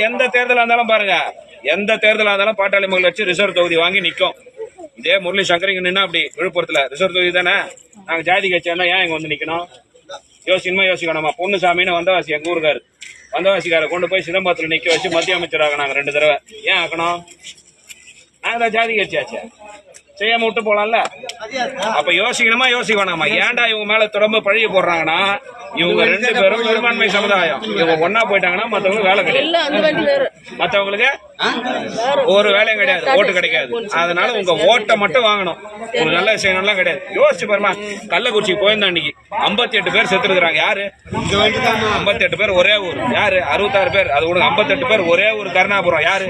எந்த தேர்தலா இருந்தாலும் பாருங்க, எந்த தேர்தலா இருந்தாலும் பாட்டாளி மக்கள் கட்சி ரிசர்வ் தொகுதி வாங்கி நிக்கும். இதே முரளி சங்கரிங்க நின்னா அப்படி விழுப்புரத்துல ரிசர்வ் தொகுதி தானே, நாங்க ஜாதி கட்சியா இருந்தா ஏன் இங்க வந்து நிக்கணும்? யோசிக்கணுமா? பொன்னுசாமின்னு வந்தவாசி எங்க ஊருக்காரு, வந்தவாசிக்காரை கொண்டு போய் சிதம்பரத்துல நிக்க வச்சு மத்திய அமைச்சராக நாங்க 2 தடவை. ஏன் ஆக்கணும்? நாங்க தான் ஜாதி கட்சியாச்சு, செய்யாம விட்டு போலாம்ல. அப்ப யோசிக்கணுமா யோசிக்க வேணாமா? ஏன்டா இவங்க மேல தொடர்ந்து பழிய போடுறாங்கன்னா, இவங்க 2 பேரும் பெரும்பான்மை சமுதாயம். இவங்க ஒன்னா போயிட்டாங்கன்னா மத்தவங்களுக்கு வேலை கிடையாது, மத்தவங்களுக்கு ஒரு வேலையும் கிடையாது, ஓட்டு கிடைக்காது. அதனால உங்க ஓட்டை மட்டும் வாங்கணும், ஒரு நல்ல செய்யணும்லாம் கிடையாது. யோசிச்சு பாருமா, கள்ளக்குறிச்சி போயிருந்தா இன்னைக்கு 58 பேர் செத்து இருக்கிறாங்க. யாரு 58 பேர்? ஒரே ஊர். யாரு 66 பேர்? அது கூட 58 பேர் ஒரே ஊர் கருணாபுரம். யாரு?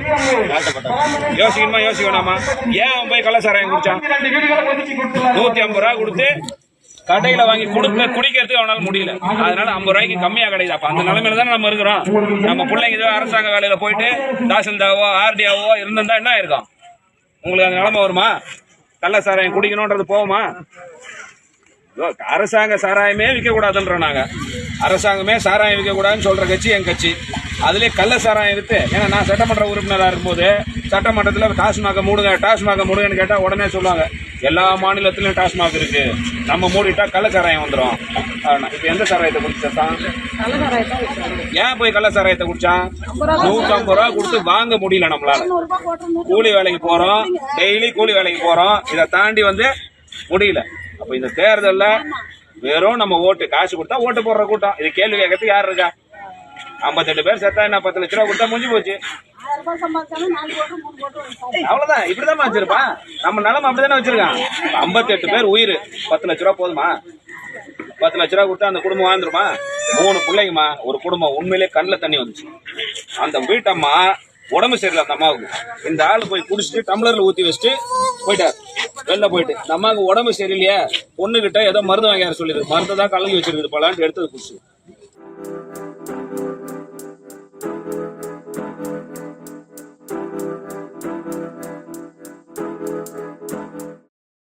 யோசிக்கணுமா யோசிக்க வேணாமா? ஏன் அவன் போய் கள்ளசாராயம் குடிச்சான்? 150 ரூபா கொடுத்து கடையில வாங்கி குடிக்கிறதுக்கு அவனால முடியல, அதனால 50 ரூபாய்க்கு கம்மியா கிடையாது. அப்ப அந்த நிலைமையில தானே நம்ம இருக்கிறோம். நம்ம பிள்ளைங்க ஏதோ அரசாங்க வேலையில போயிட்டு தாசில்தாவோ ஆர்டிஓவோ இருந்திருந்தா என்ன இருக்கும்? உங்களுக்கு அந்த நிலைமை வருமா? கள்ள சாராயம் குடிக்கணும்ன்றது போகுமா? அரசாங்க சாராயமே விற்க கூடாதுன்றோம் நாங்க. அரசாங்கமே சாராயம் விற்க கூடாதுன்னு சொல்ற கட்சி என் கட்சி. அதுலயே கள்ள சாராயம் வித்து, ஏன்னா நான் சட்டமன்ற உறுப்பினராக இருக்கும்போது சட்டமன்றத்தில் டாஸ்மாக மூடுங்கன்னு கேட்டா உடனே சொல்லுவாங்க, எல்லா மாநிலத்திலும் டாஸ்மாக் இருக்கு, நம்ம மூடிட்டா கள்ள சாராயம் வந்துடும். இப்ப எந்த சாராயத்தை குடிச்சான்? ஏன் போய் கள்ள சாராயத்தை குடிச்சான்? 150 ரூபா கொடுத்து வாங்க முடியல நம்மளால. கூலி வேலைக்கு போறோம், டெய்லி கூலி வேலைக்கு போறோம், இதை தாண்டி வந்து முடியல. அப்ப இந்த தேர்தல்ல வெறும் நம்ம ஓட்டு காசு கொடுத்தா ஓட்டு போடுற கூட்டம். இது கேள்வி கேட்கறதுக்கு யார் இருக்கா? 58 பேர் செத்தா என்ன 10 லட்ச ரூபா கொடுத்தா முடிஞ்சு போச்சு. அவ்வளவுதான். இப்படிதான் வச்சிருப்பான். நம்ம நிலைமை அப்படிதானே வச்சிருக்கான். 58 பேர் உயிர், 10 லட்ச ரூபா போதுமா? 10 லட்ச ரூபா கொடுத்தா அந்த குடும்பம் வாழ்ந்துருமா? 3 பிள்ளைங்கம்மா, ஒரு குடும்பம். உண்மையிலே கண்ணில் தண்ணி வந்துச்சு. அந்த வீட்டம்மா உடம்பு சரியில்லை அந்த அம்மாவுக்கு. இந்த ஆள் போய் குடிச்சிட்டு டம்ளர்ல ஊத்தி வச்சுட்டு போயிட்டார் வெளில போயிட்டு. இந்த அம்மாவுக்கு உடம்பு சரியில்லையே, பொண்ணுகிட்ட ஏதோ மருந்து வாங்கியாரு சொல்லிருக்கு, மருந்து தான் கலங்கி வச்சிருக்கு போலான்ட்டு எடுத்தது குடிச்சு